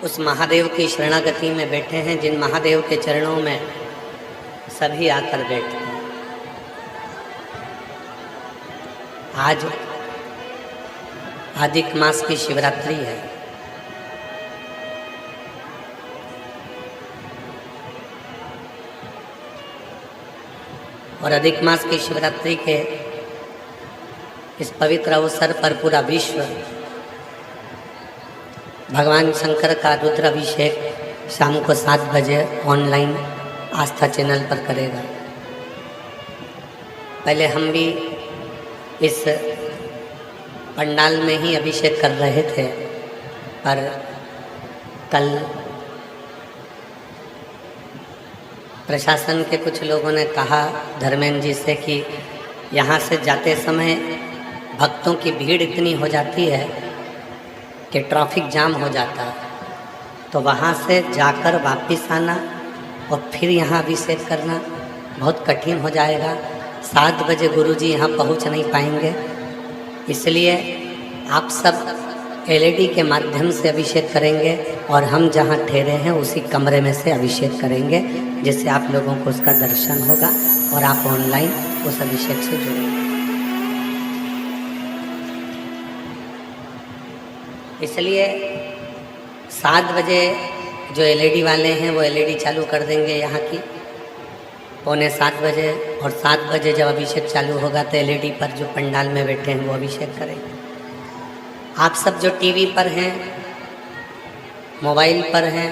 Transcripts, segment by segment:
उस महादेव की शरणागति में बैठे हैं जिन महादेव के चरणों में सभी आकर बैठते हैं। आज अधिक मास की शिवरात्रि है। और अधिक मास की शिवरात्रि के इस पवित्र अवसर पर पूरा विश्व भगवान शंकर का रुद्राभिषेक शाम को 7 बजे ऑनलाइन आस्था चैनल पर करेगा। पहले हम भी इस पंडाल में ही अभिषेक कर रहे थे, पर कल प्रशासन के कुछ लोगों ने कहा धर्मेंद्र जी से कि यहाँ से जाते समय भक्तों की भीड़ इतनी हो जाती है कि ट्रैफिक जाम हो जाता है, तो वहाँ से जाकर वापस आना और फिर यहाँ अभिषेक करना बहुत कठिन हो जाएगा। 7 बजे गुरुजी यहाँ पहुँच नहीं पाएंगे, इसलिए आप सब एलईडी के माध्यम से अभिषेक करेंगे और हम जहाँ ठहरे हैं उसी कमरे में से अभिषेक करेंगे, जिससे आप लोगों को उसका दर्शन होगा और आप ऑनलाइन उस अभिषेक से जुड़ेंगे। इसलिए 7 बजे जो एलईडी वाले हैं वो एलईडी चालू कर देंगे यहाँ की 6:45 बजे, और 7 बजे जब अभिषेक चालू होगा तो एलईडी पर जो पंडाल में बैठे हैं वो अभिषेक करेंगे। आप सब जो टीवी पर हैं, मोबाइल पर हैं,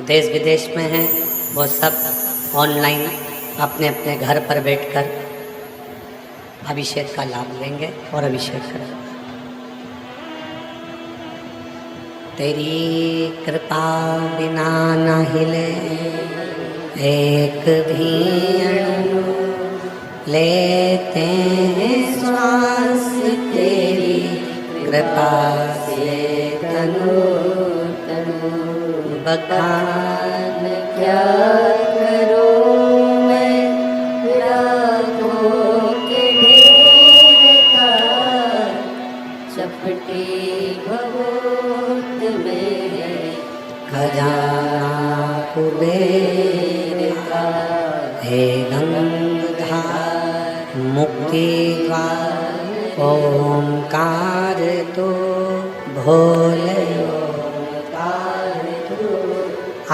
देश विदेश में हैं, वो सब ऑनलाइन अपने अपने घर पर बैठकर अभिषेक का लाभ लेंगे और अभिषेक करेंगे। तेरी कृपा बिना न हिले एक भी अणु, लेते हैं श्वास तेरी कृपा से तनु तनु। बखान क्या करूं मैं लाखों के ढेर का, चपटी भगवत में है खजाना कुबेर का। हे गंगाधर मुक्ति द्वार ओंकार तो भोले ओंकार तो,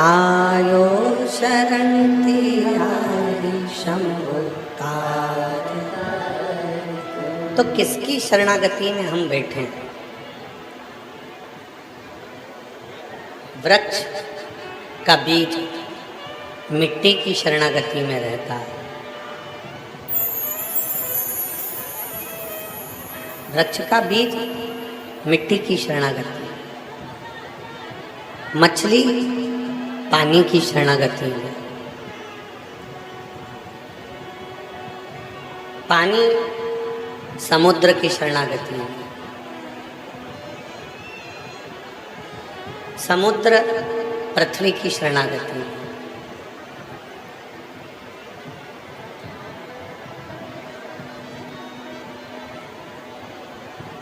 आयो शरण तिहारी शंभु कार। तो किसकी शरणागति में हम बैठे? वृक्ष का बीज मिट्टी की शरणागति में रहता है। वृक्ष का बीज मिट्टी की शरणागति, मछली पानी की शरणागति में, पानी समुद्र की शरणागति में, समुद्र पृथ्वी की शरणागति में।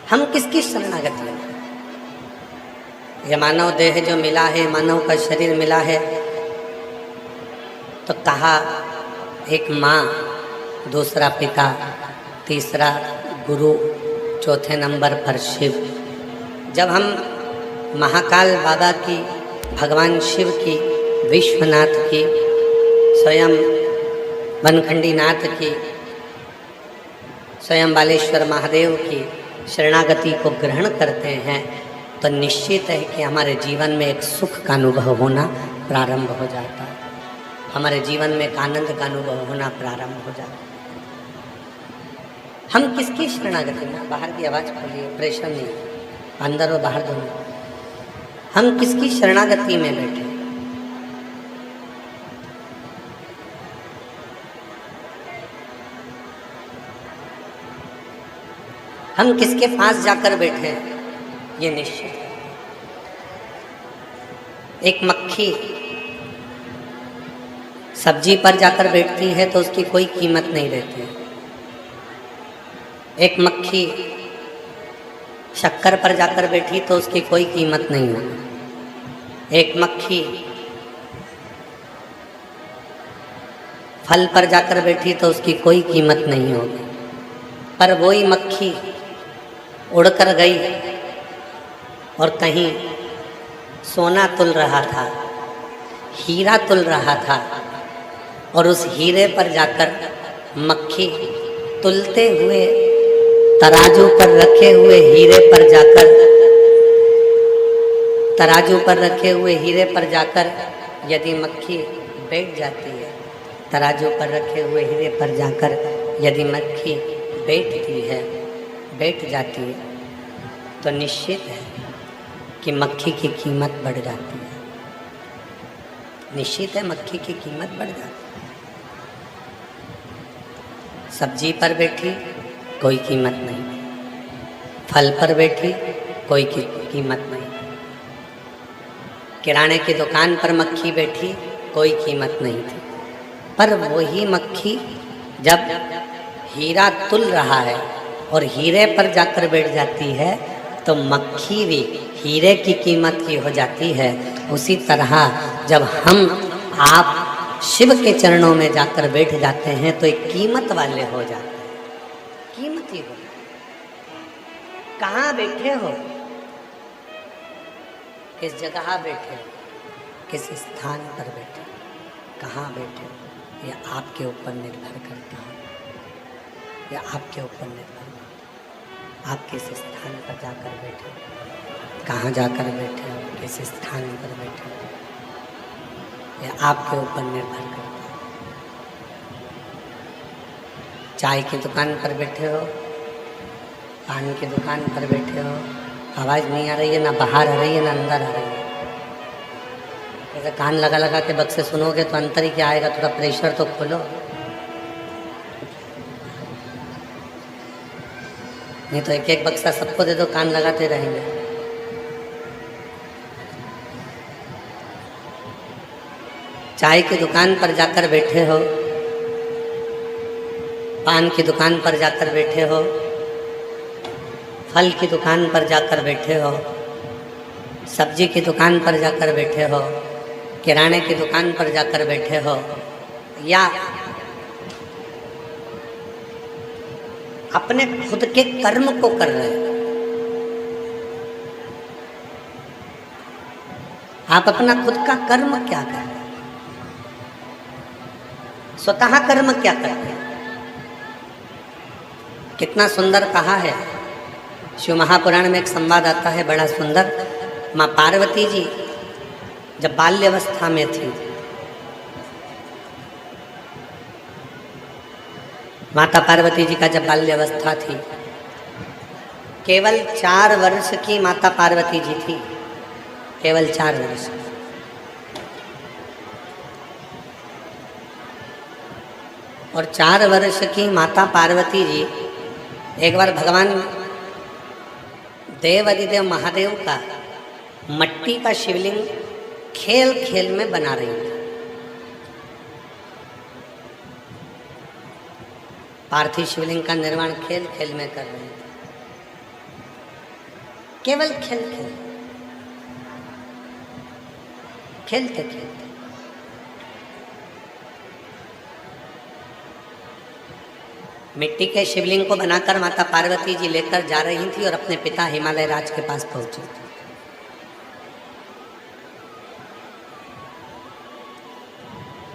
हम किसकी शरणागति में? यह मानव देह जो मिला है, मानव का शरीर मिला है, तो कहा एक माँ, दूसरा पिता, तीसरा गुरु, चौथे नंबर पर शिव। जब हम महाकाल बाबा की, भगवान शिव की, विश्वनाथ की, स्वयं बनखंडी नाथ की, स्वयं बालेश्वर महादेव की शरणागति को ग्रहण करते हैं, तो निश्चित है कि हमारे जीवन में एक सुख का अनुभव होना प्रारंभ हो जाता है, हमारे जीवन में एक आनंद का अनुभव होना प्रारंभ हो जाता है। हम किसकी शरणागति में? बाहर की आवाज़ खोलिए, प्रेशर नहीं, अंदर और बाहर दोनों। हम किसकी शरणागति में बैठे? हम किसके पास जाकर बैठे हैं ये निश्चित है। एक मक्खी सब्जी पर जाकर बैठती है तो उसकी कोई कीमत नहीं रहती। एक मक्खी शक्कर पर जाकर बैठी तो उसकी कोई कीमत नहीं है। एक मक्खी फल पर जाकर बैठी तो उसकी कोई कीमत नहीं होगी, पर वही मक्खी उड़कर गई और कहीं सोना तुल रहा था, हीरा तुल रहा था, और उस हीरे पर जाकर मक्खी तुलते हुए तराजू पर रखे हुए हीरे पर जाकर, तराजू पर रखे हुए हीरे पर जाकर यदि मक्खी बैठ जाती है, तराजू पर रखे हुए हीरे पर जाकर यदि मक्खी बैठ जाती है तो निश्चित है कि मक्खी की कीमत बढ़ जाती है। निश्चित है मक्खी की कीमत बढ़ जाती है। सब्जी पर बैठी कोई कीमत नहीं, फल पर बैठी कोई कीमत नहीं, किराने की दुकान पर मक्खी बैठी कोई कीमत नहीं थी, पर वही मक्खी जब हीरा तुल रहा है और हीरे पर जाकर बैठ जाती है तो मक्खी भी हीरे की कीमत की हो जाती है। उसी तरह जब हम आप शिव के चरणों में जाकर बैठ जाते हैं तो एक कीमत वाले हो जाते हैं, कीमती हो। कहाँ बैठे हो, किस जगह बैठे हो, किस स्थान पर बैठे, कहाँ बैठे हो, यह आपके ऊपर निर्भर करता है, यह आपके ऊपर निर्भर करता है। आप किस स्थान पर जाकर बैठे हो, कहाँ जाकर बैठे हो, किस स्थान पर बैठे हो, यह आपके ऊपर निर्भर करता है। चाय की दुकान पर बैठे हो, पान की दुकान पर बैठे हो, आवाज़ नहीं आ रही है, ना बाहर आ रही है ना अंदर आ रही है। ऐसे कान लगा लगा के बक्से सुनोगे तो अंतर ही क्या आएगा, थोड़ा प्रेशर तो खोलो। नहीं तो एक एक बक्सा सबको दे दो, कान लगाते रहेंगे। चाय की दुकान पर जाकर बैठे हो, पान की दुकान पर जाकर बैठे हो, फल की दुकान पर जाकर बैठे हो, सब्जी की दुकान पर जाकर बैठे हो, किराने की दुकान पर जाकर बैठे हो, या अपने खुद के कर्म को कर रहे हो। आप अपना खुद का कर्म क्या कर रहे हो, स्वतः कर्म क्या कर रहे हो। कितना सुंदर कहा है शिव महापुराण में, एक संवाद आता है बड़ा सुंदर। माँ पार्वती जी जब बाल्यावस्था में थी, माता पार्वती जी का जब बाल्यावस्था थी, केवल 4 वर्ष की माता पार्वती जी थी, केवल 4 वर्ष। और 4 वर्ष की माता पार्वती जी एक बार भगवान देव अधिदेव महादेव का मट्टी का शिवलिंग खेल खेल में बना रही थी। पार्थिव शिवलिंग का निर्माण खेल खेल में कर रहे थे, केवल खेल खेल, खेलते खेलते। मिट्टी के शिवलिंग को बनाकर माता पार्वती जी लेकर जा रही थी और अपने पिता हिमालय राज के पास पहुंची थी।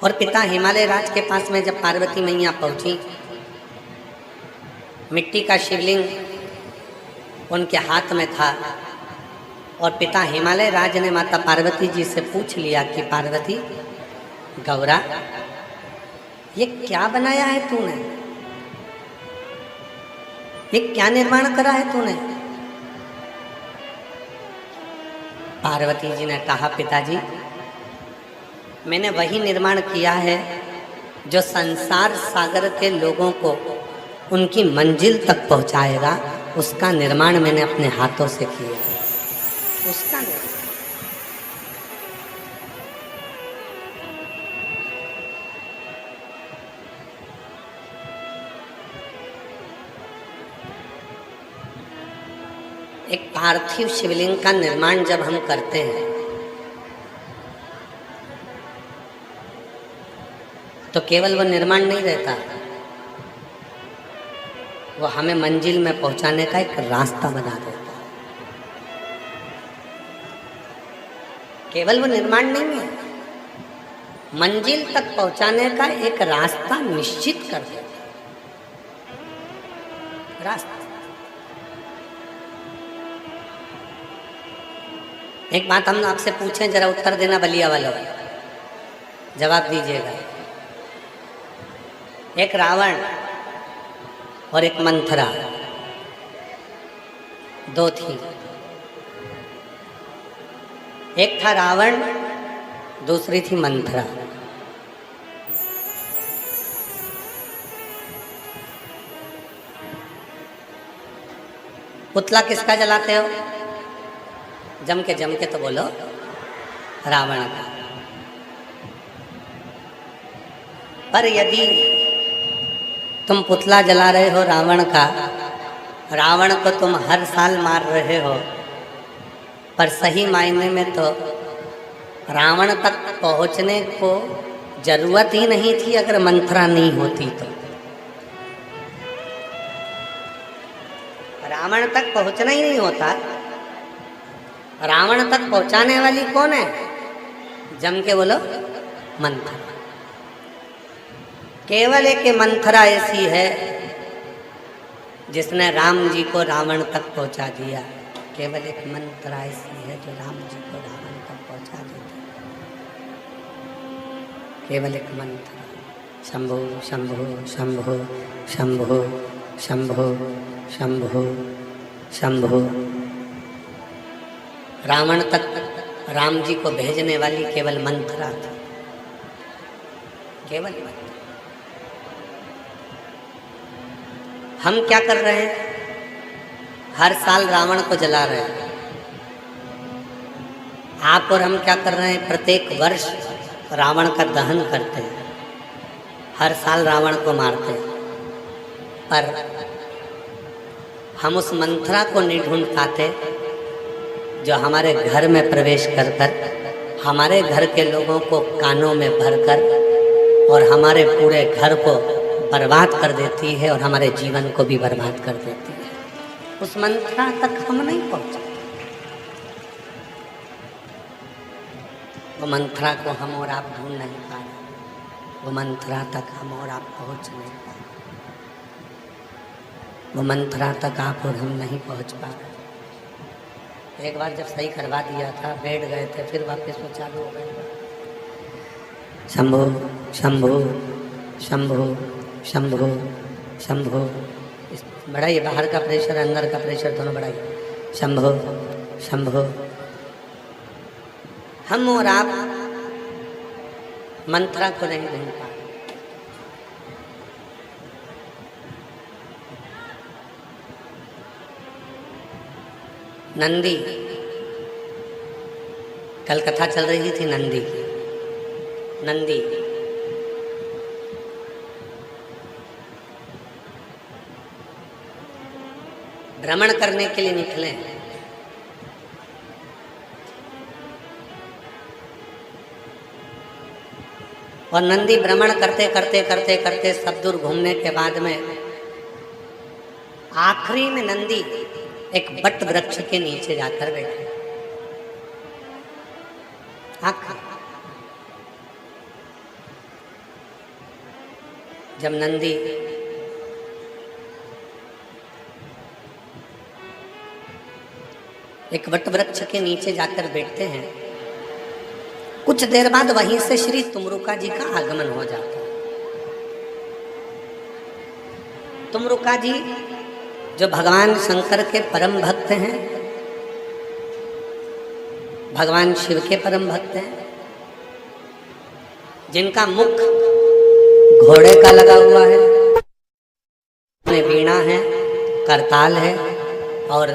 और पिता हिमालय राज के पास में जब पार्वती मैया पहुंची, मिट्टी का शिवलिंग उनके हाथ में था और पिता हिमालय राज ने माता पार्वती जी से पूछ लिया कि पार्वती गौरा, ये क्या बनाया है तूने, ये क्या निर्माण करा है तूने। पार्वती जी ने कहा, पिताजी मैंने वही निर्माण किया है जो संसार सागर के लोगों को उनकी मंजिल तक पहुंचाएगा, उसका निर्माण मैंने अपने हाथों से किया, उसका निर्माण। एक पार्थिव शिवलिंग का निर्माण जब हम करते हैं तो केवल वो निर्माण नहीं रहता, वो हमें मंजिल में पहुंचाने का एक रास्ता बना देता है। केवल वो निर्माण नहीं है, मंजिल तक पहुंचाने का एक रास्ता निश्चित कर देता है। रास्ता। एक बात हम आपसे पूछें, जरा उत्तर देना बलिया वालों, जवाब दीजिएगा। एक रावण और एक मंथरा, दो थी। एक था रावण, दूसरी थी मंथरा। पुतला किसका जलाते हो? जम के तो बोलो, रावण का। पर यदि तुम पुतला जला रहे हो रावण का, रावण को तुम हर साल मार रहे हो, पर सही मायने में तो रावण तक पहुंचने को जरूरत ही नहीं थी अगर मंथरा नहीं होती तो। रावण तक पहुंचना ही नहीं होता। रावण तक पहुंचाने वाली कौन है? जम के बोलो, मंथरा। केवल एक मंथरा ऐसी है जिसने राम जी को रावण तक पहुंचा दिया। केवल एक मंथरा ऐसी है जो राम जी को रावण तक पहुंचा देती। केवल एक मंथरा। शंभो शंभो शंभो शंभो शंभो शंभो शंभो। रावण तक राम जी को भेजने वाली केवल मंथरा थी। केवल मंथरा। हम क्या कर रहे हैं? हर साल रावण को जला रहे हैं। आप और हम क्या कर रहे हैं? प्रत्येक वर्ष रावण का दहन करते हैं, हर साल रावण को मारते हैं। पर हम उस मंथरा को नहीं ढूंढ पाते जो हमारे घर में प्रवेश कर कर हमारे घर के लोगों को कानों में भरकर और हमारे पूरे घर को बर्बाद कर देती है और हमारे जीवन को भी बर्बाद कर देती है। उस मंथरा तक हम नहीं पहुंचे। वो मंथरा को हम और आप ढूंढ नहीं पा रहे। वो मंथरा तक हम और आप पहुंच नहीं पा रहे। वो मंथरा तक आप और हम नहीं पहुंच पा रहे। एक बार जब सही करवा दिया था, बैठ गए थे, फिर वापस वो चालू हो गए। शंभो शंभो शंभो शंभो शंभो। बढ़ाइए, बाहर का प्रेशर अंदर का प्रेशर दोनों बढ़ाइए। शंभो शंभो। हम और आप मंत्रा को नहीं ढूंढ पा। नंदी, कल कथा चल रही थी नंदी की। नंदी भ्रमण करने के लिए निकले। और नंदी भ्रमण करते करते करते करते सब दूर घूमने के बाद में आखिरी में नंदी एक बट वृक्ष के नीचे जाकर बैठे। जब नंदी एक वट वृक्ष के नीचे जाकर बैठते हैं, कुछ देर बाद वहीं से श्री तुमरुका जी का आगमन हो जाता है। तुमरुका जी जो भगवान शंकर के परम भक्त हैं, भगवान शिव के परम भक्त हैं, जिनका मुख घोड़े का लगा हुआ है, वीणा है, करताल है और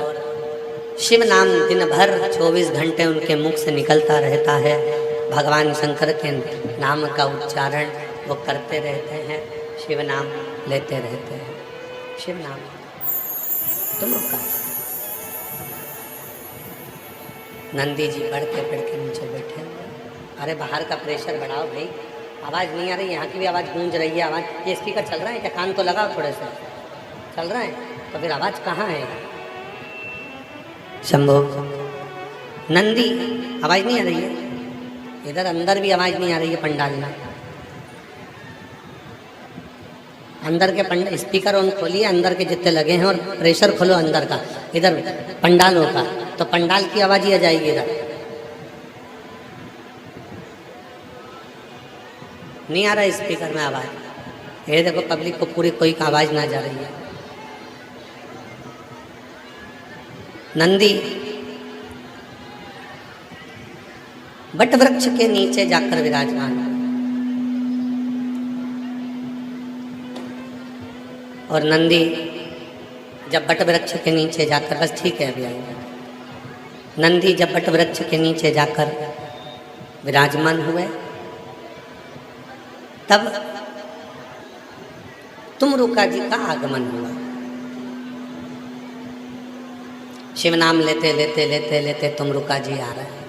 शिव नाम दिन भर 24 घंटे उनके मुख से निकलता रहता है। भगवान शंकर के नाम का उच्चारण वो करते रहते हैं, शिव नाम लेते रहते हैं। शिव नाम तुम रुका। नंदी जी बढ़ के नीचे बैठे। अरे बाहर का प्रेशर बढ़ाओ भाई, आवाज़ नहीं आ रही, यहाँ की भी आवाज़ गूंज रही है। आवाज़, ये स्पीकर चल रहा है क्या? कान तो लगाओ थोड़े से। चल रहा है तो फिर आवाज़ कहाँ है? शंभो। नंदी, आवाज़ नहीं आ रही है? इधर अंदर भी आवाज़ नहीं आ रही है पंडाल में। अंदर के स्पीकर ऑन खोलिए, अंदर के जितने लगे हैं, और प्रेशर खोलो अंदर का, इधर पंडालों का, तो पंडाल की आवाज़ ही आ जाएगी इधर। नहीं आ रहा है स्पीकर में आवाज़। ये देखो पब्लिक को पूरी कोई आवाज़ ना जा रही है। नंदी बट वृक्ष के नीचे जाकर विराजमान, और नंदी जब बट वृक्ष के नीचे जाकर, बस ठीक है अभी आएंगे। नंदी जब बट वृक्ष के नीचे जाकर विराजमान हुए, तब तुमरुका जी का आगमन हुआ। शिव नाम लेते लेते लेते लेते तुमरुका जी आ रहे हैं।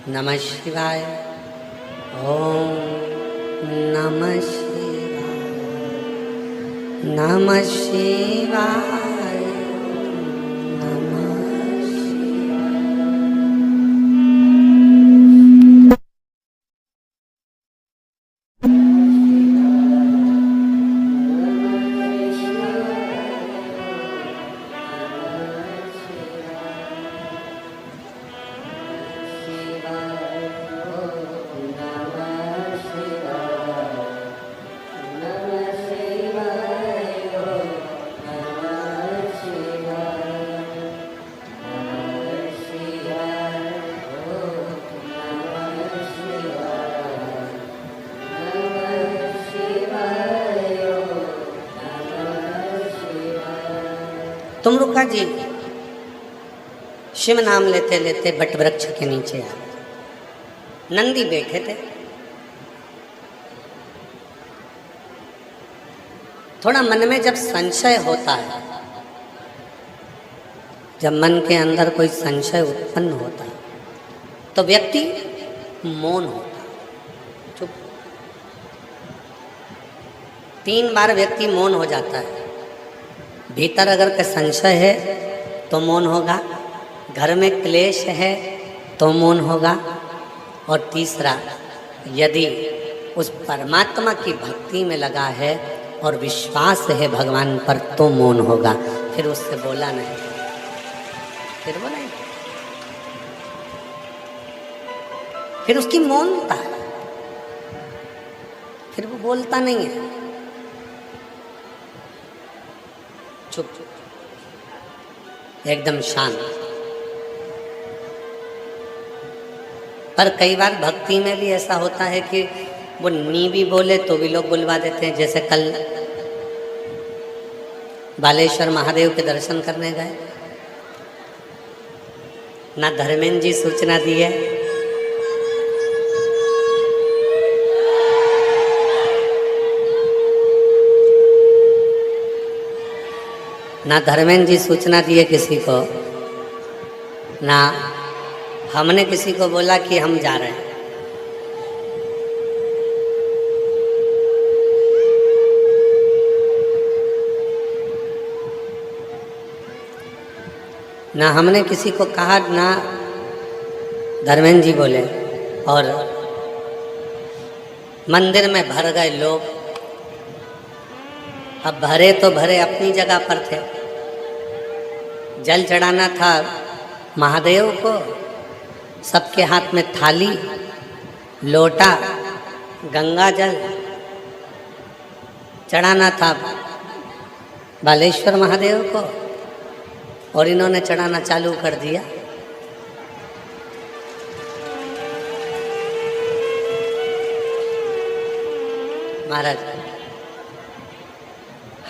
नमः शिवाय, ओम नमः शिवाय, नमः शिवाय, नमः शिवाय। तुमरुका जी शिव नाम लेते लेते बट वृक्ष के नीचे आ गए। नंदी बैठे थे। थोड़ा मन में जब संशय होता है, जब मन के अंदर कोई संशय उत्पन्न होता है, तो व्यक्ति मौन होता है, चुप। 3 बार व्यक्ति मौन हो जाता है। भीतर अगर का संशय है तो मौन होगा, घर में क्लेश है तो मौन होगा, और तीसरा यदि उस परमात्मा की भक्ति में लगा है और विश्वास है भगवान पर तो मौन होगा। फिर उससे बोला नहीं, फिर बोला नहीं, फिर उसकी मौनता है, फिर वो बोलता नहीं है, चुप एकदम शांत। पर कई बार भक्ति में भी ऐसा होता है कि वो नी भी बोले तो भी लोग बुलवा देते हैं। जैसे कल बालेश्वर महादेव के दर्शन करने गए, ना धर्मेंद्र जी सूचना दी है, ना धर्मेंद्र जी सूचना दिए किसी को, ना हमने किसी को बोला कि हम जा रहे हैं। ना हमने किसी को कहा, ना धर्मेंद्र जी बोले, और मंदिर में भर गए लोग। अब भरे तो भरे अपनी जगह पर थे। जल चढ़ाना था महादेव को, सबके हाथ में थाली, लोटा, गंगा जल चढ़ाना था बालेश्वर महादेव को, और इन्होंने चढ़ाना चालू कर दिया। महाराज,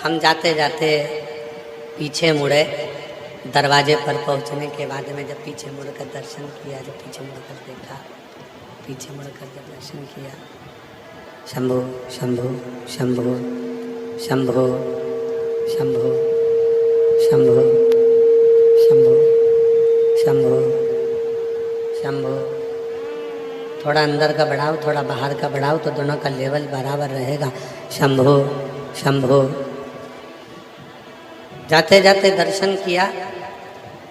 हम जाते जाते पीछे मुड़े। दरवाजे पर पहुंचने के बाद में जब पीछे मुड़कर दर्शन किया, जब पीछे मुड़कर देखा, पीछे मुड़कर जब दर्शन किया, शंभो शंभो शंभो शंभो शंभो शंभो शंभो शंभो शंभो। थोड़ा अंदर का बढ़ाओ, थोड़ा बाहर का बढ़ाओ तो दोनों का लेवल बराबर रहेगा। शंभो शंभो। जाते जाते दर्शन किया,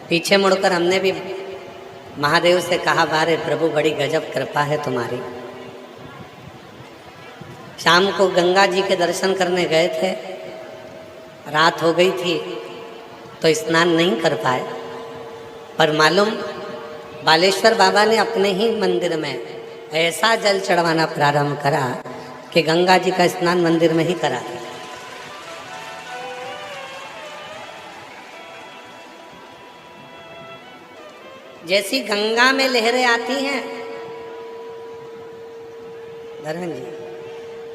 पीछे मुड़कर हमने भी महादेव से कहा, बारे प्रभु बड़ी गजब कृपा है तुम्हारी। शाम को गंगा जी के दर्शन करने गए थे, रात हो गई थी तो स्नान नहीं कर पाए, पर मालूम बालेश्वर बाबा ने अपने ही मंदिर में ऐसा जल चढ़वाना प्रारंभ करा कि गंगा जी का स्नान मंदिर में ही करा। जैसी गंगा में लहरें आती हैं धर्मेंद्र जी,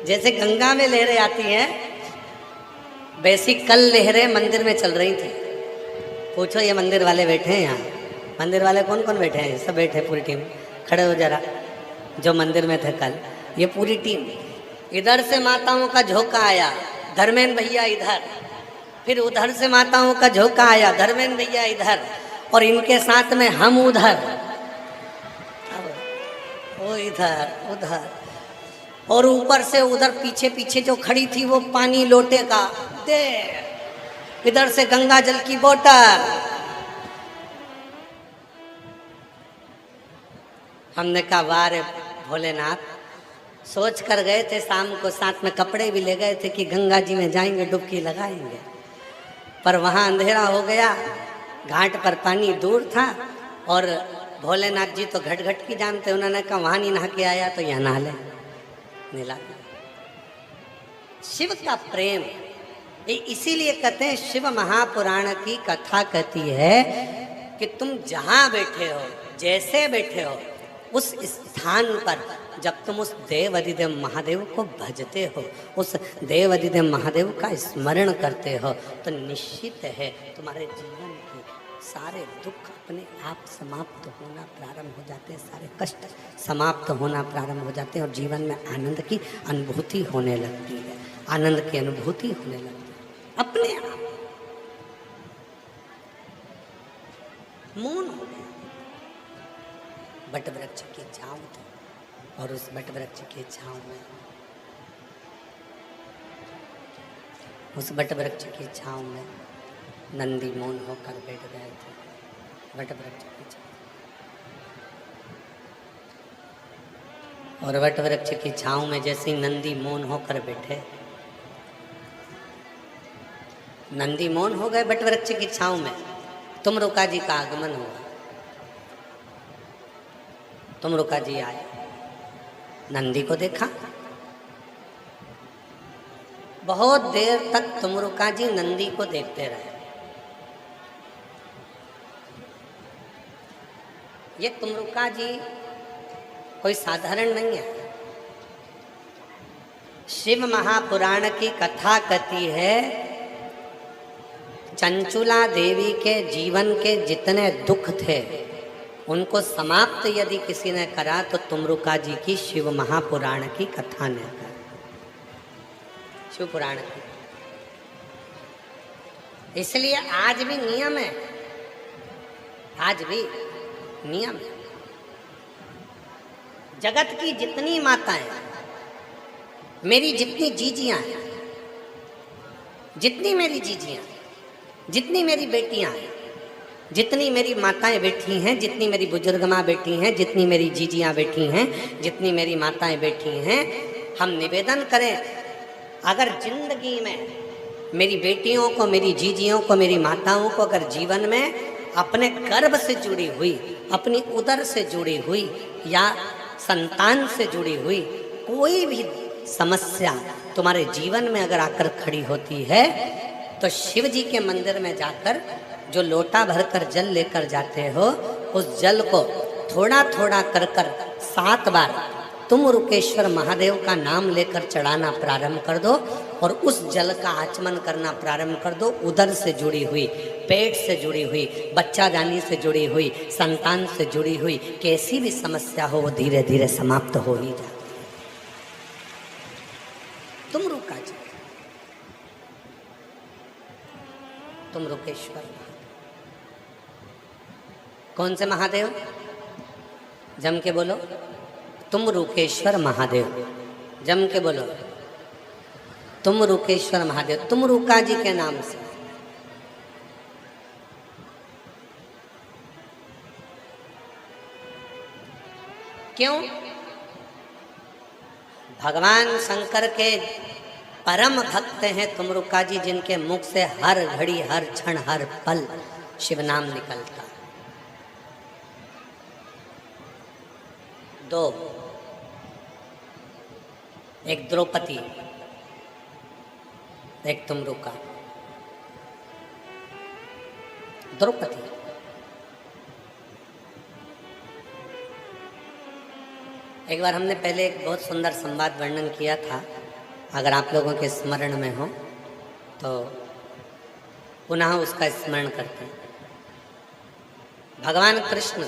जैसे गंगा में लहरें आती हैं, वैसी कल लहरें मंदिर में चल रही थी। पूछो ये मंदिर वाले बैठे हैं यहाँ, मंदिर वाले कौन कौन बैठे हैं? सब बैठे, पूरी टीम। खड़े हो जरा, जो मंदिर में थे कल, ये पूरी टीम। इधर से माताओं का झोंका आया, धर्मेंद्र भैया इधर, फिर उधर से माताओं का झोंका आया, धर्मेंद्र भैया इधर, और इनके साथ में हम उधर, वो इधर उधर, और ऊपर से उधर पीछे पीछे जो खड़ी थी वो पानी लोटे का दे, इधर से गंगा जल की बोतल। हमने कहा वाह रे भोलेनाथ, सोच कर गए थे शाम को, साथ में कपड़े भी ले गए थे कि गंगा जी में जाएंगे डुबकी लगाएंगे, पर वहाँ अंधेरा हो गया, घाट पर पानी दूर था, और भोलेनाथ जी तो घट घट की जानते, उन्होंने कहा वहाँ नहीं नहा के आया तो यहाँ नहा ले, नीला। शिव का प्रेम इसीलिए कहते हैं, शिव महापुराण की कथा कहती है कि तुम जहाँ बैठे हो, जैसे बैठे हो, उस स्थान पर जब तुम उस देव अधिदेव महादेव को भजते हो, उस देव अधिदेव महादेव का स्मरण करते हो, तो निश्चित है तुम्हारे जीवन के सारे दुख अपने आप समाप्त होना प्रारंभ हो जाते हैं, सारे कष्ट समाप्त होना प्रारंभ हो जाते हैं, और जीवन में आनंद की अनुभूति होने लगती है, आनंद की अनुभूति होने लगती है अपने आप। मौन हो गया, बट वृक्ष की छांव थी, और उस बट वृक्ष की छांव में, उस बट वृक्ष की छांव में नंदी मौन होकर बैठ गए थे, बट वृक्ष की छांव। और वट वृक्ष की छांव में जैसे ही नंदी मौन होकर बैठे, नंदी मौन हो गए बट वृक्ष की छांव में, तुमरुका जी का आगमन हुआ। तुमरुका जी आए, नंदी को देखा, बहुत देर तक तुमरुका जी नंदी को देखते रहे। ये तुमरुका जी कोई साधारण नहीं है। शिव महापुराण की कथा कहती है, चंचुला देवी के जीवन के जितने दुख थे उनको समाप्त यदि किसी ने करा तो तुमरुका जी की शिव महापुराण की कथा ने करा, शिव पुराण की। इसलिए आज भी नियम है, आज भी नियम है। जगत की जितनी माताएं, मेरी जितनी जीजियां हैं, जितनी मेरी जीजियां, जितनी मेरी बेटियां हैं, जितनी मेरी माताएं बैठी हैं, जितनी मेरी बुजुर्ग माँ बैठी हैं, जितनी मेरी जीजियां बैठी हैं, जितनी मेरी माताएं बैठी हैं, हम निवेदन करें, अगर जिंदगी में मेरी बेटियों को, मेरी जीजियों को, मेरी माताओं को अगर जीवन में अपने गर्भ से जुड़ी हुई, अपनी उदर से जुड़ी हुई या संतान से जुड़ी हुई कोई भी समस्या तुम्हारे जीवन में अगर आकर खड़ी होती है, तो शिव जी के मंदिर में जाकर जो लोटा भरकर जल लेकर जाते हो, उस जल को थोड़ा थोड़ा कर 7 बार तुम रुकेश्वर महादेव का नाम लेकर चढ़ाना प्रारंभ कर दो, और उस जल का आचमन करना प्रारंभ कर दो। उदर से जुड़ी हुई, पेट से जुड़ी हुई, बच्चा जानी से जुड़ी हुई, संतान से जुड़ी हुई कैसी भी समस्या हो, वो धीरे धीरे समाप्त हो ही जाती है। तुम रुका जी, तुम रुकेश्वर। कौन से महादेव? जम के बोलो, तुम रूकेश्वर महादेव। जम के बोलो, तुम रूकेश्वर महादेव। तुम रूका जी के नाम से। क्यों? भगवान शंकर के परम भक्त हैं तुमरुका जी, जिनके मुख से हर घड़ी, हर क्षण, हर पल शिव नाम निकलता। दो, एक द्रौपदी, एक तुमरुका। द्रौपदी एक बार हमने पहले एक बहुत सुंदर संवाद वर्णन किया था, अगर आप लोगों के स्मरण में हो तो पुनः उसका स्मरण करते हैं। भगवान कृष्ण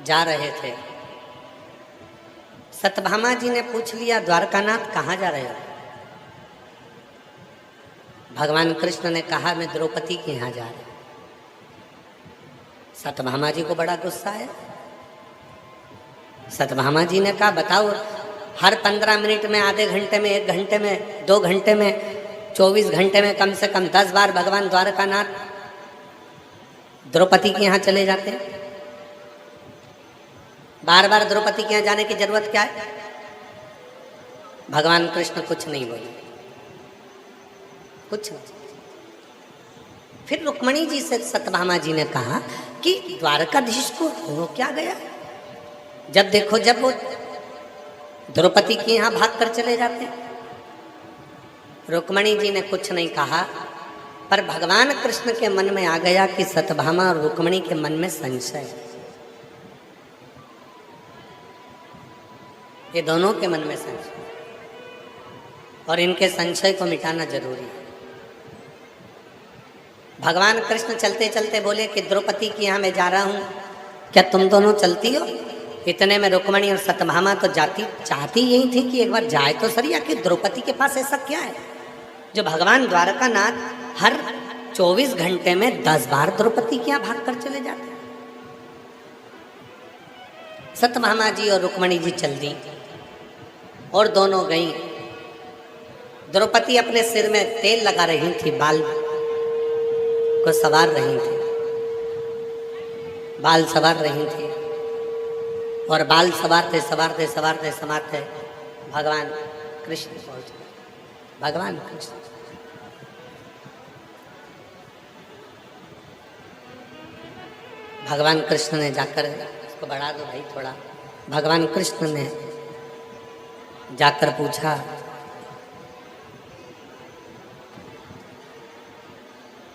जा रहे थे, सत्यभामा जी ने पूछ लिया, द्वारकानाथ कहाँ जा रहे हो? भगवान कृष्ण ने कहा, मैं द्रौपदी के यहाँ जा रहा हूँ। सत्यभामा जी को बड़ा गुस्सा है। सत्यभामा जी ने कहा, बताओ, हर 15 मिनट में, आधे घंटे में, 1 घंटे में, 2 घंटे में, 24 घंटे में कम से कम 10 बार भगवान द्वारकानाथ द्रौपदी के यहाँ चले जाते हैं। बार बार द्रौपदी के यहाँ जाने की जरूरत क्या है? भगवान कृष्ण कुछ नहीं बोले, कुछ नहीं। फिर रुक्मणी जी से सत्यभामा जी ने कहा कि द्वारकाधीश को हो क्या गया? जब देखो जब वो द्रौपदी के यहाँ भाग कर चले जाते हैं। रुक्मणी जी ने कुछ नहीं कहा, पर भगवान कृष्ण के मन में आ गया कि सत्यभामा और रुक्मणी के मन में संशय है। ये दोनों के मन में संशय, और इनके संशय को मिटाना जरूरी है। भगवान कृष्ण चलते चलते बोले कि द्रौपदी के यहाँ मैं जा रहा हूँ, क्या तुम दोनों चलती हो? इतने में रुक्मणी और सत्यभामा तो चाहती यही थी कि एक बार जाए तो सही, आखिर द्रौपदी के पास ऐसा क्या है जो भगवान द्वारकानाथ हर 24 घंटे में 10 बार द्रौपदी के यहाँ भाग कर चले जाते हैं। सत्यभामा जी और रुक्मणी जी चल दी और दोनों गईं। द्रौपदी अपने सिर में तेल लगा रही थी, बाल को सवार रही थी, बाल सवार रही थी, और बाल सवारते सवारते सवारते सवारते भगवान कृष्ण पहुंच गए। भगवान कृष्ण भगवान कृष्ण ने जाकर, इसको बढ़ा दो भाई थोड़ा। भगवान कृष्ण ने जाकर पूछा,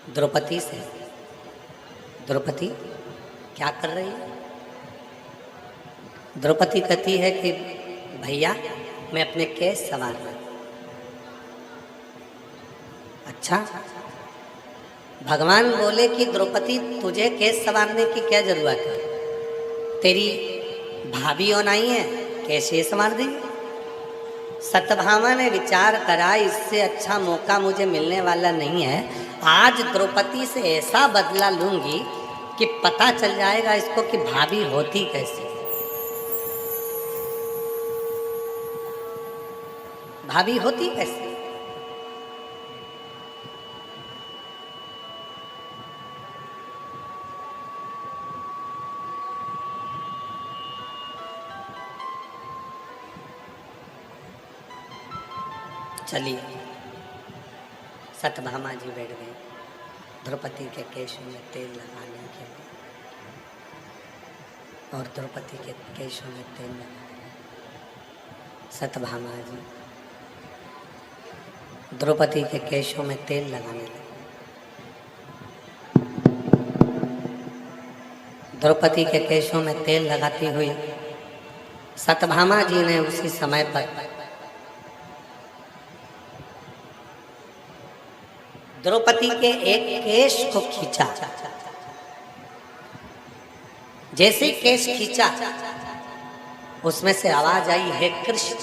द्रौपदी से, द्रौपदी क्या कर रही है? द्रौपदी कहती है कि भैया मैं अपने केस संवार रही। अच्छा, भगवान बोले कि द्रौपदी तुझे केस संवारने की क्या जरूरत है? तेरी भाभी होना ही है, कैसे संवार देंगे? सत्यभामा ने विचार करा, इससे अच्छा मौका मुझे मिलने वाला नहीं है। आज द्रौपदी से ऐसा बदला लूंगी कि पता चल जाएगा इसको कि भाभी होती कैसी, भाभी होती कैसी। चलिए, सत्यभामा जी बैठ गए द्रौपदी के केशों में तेल लगाने के लिए, और द्रौपदी के केशों में तेल लगाने। सत्यभामा जी द्रौपदी के केशों में तेल लगाने लगे। द्रौपदी के केशों में तेल लगाती हुई सत्यभामा जी ने उसी समय पर द्रौपदी के एक केश को खींचा। जैसे केश खींचा, उसमें से आवाज आई, हे कृष्ण।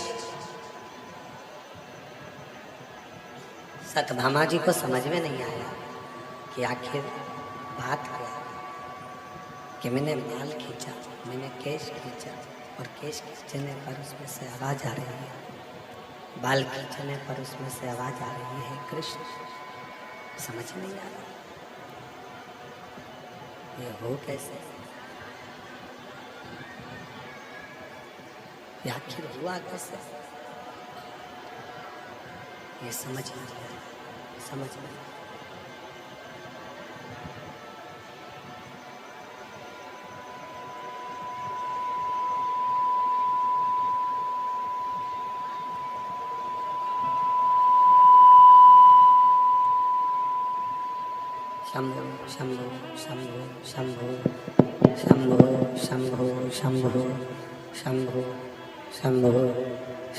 सत्यभामा जी को समझ में नहीं आया कि आखिर बात क्या है। कि मैंने बाल खींचा, मैंने केश खींचा, और केश खींचने पर उसमें से आवाज़ आ रही है, बाल खींचने पर उसमें से आवाज़ आ रही है कृष्ण। समझ नहीं आ रहा ये हो कैसे, ये आखिर हुआ कैसे, ये समझ नहीं आ रहा, समझ नहीं। शंभो शंभो शंभो शंभो शंभो शंभो शंभो शंभो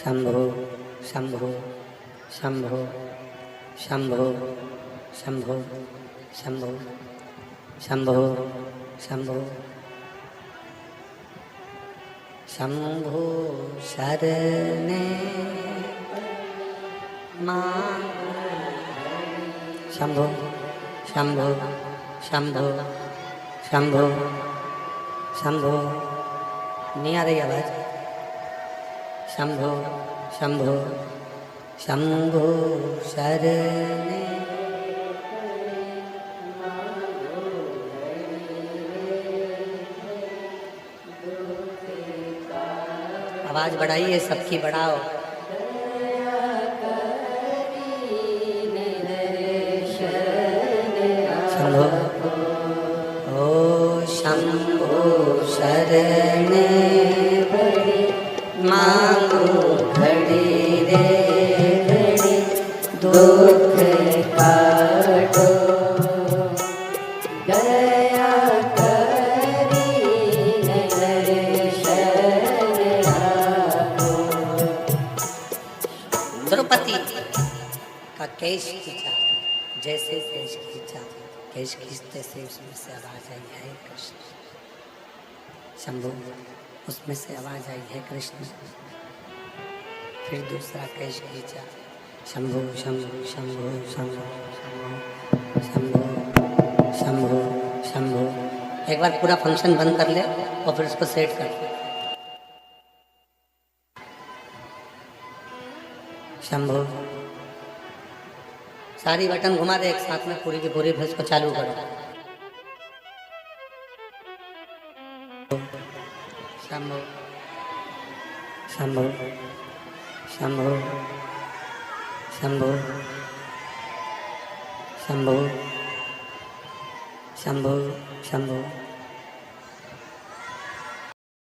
शंभो शंभो शंभो शंभो शंभो शंभो शंभो शंभो शंभो शंभो शरणे मां शंभो शंभो शंभो शंभो शंभो। नहीं आ रही आवाज। शंभो शंभो शंभो शरणे आवाज बढ़ाइए, सबकी बढ़ाओ। शंभो ओ शंभो शरणे मांगो घड़ी रे घड़ी दुख काटो दया करी द्रौपदी का केश खींचा, जैसे केश खींचा, केश खींचते से उसमें से आवाज आई है कृष्ण। शंभु उसमें से आवाज आई है कृष्ण। फिर दूसरा केश खींचा, शंभु शंभु शंभु शंभु शंभु शंभु शंभु। एक बार पूरा फंक्शन बंद कर ले और फिर उसको सेट कर। शंभु सारी बटन घुमा दे एक साथ में, पूरी की पूरी, फिर उसको चालू करो। शंभु शंभु शंभु शंभु शंभु शंभु शंभु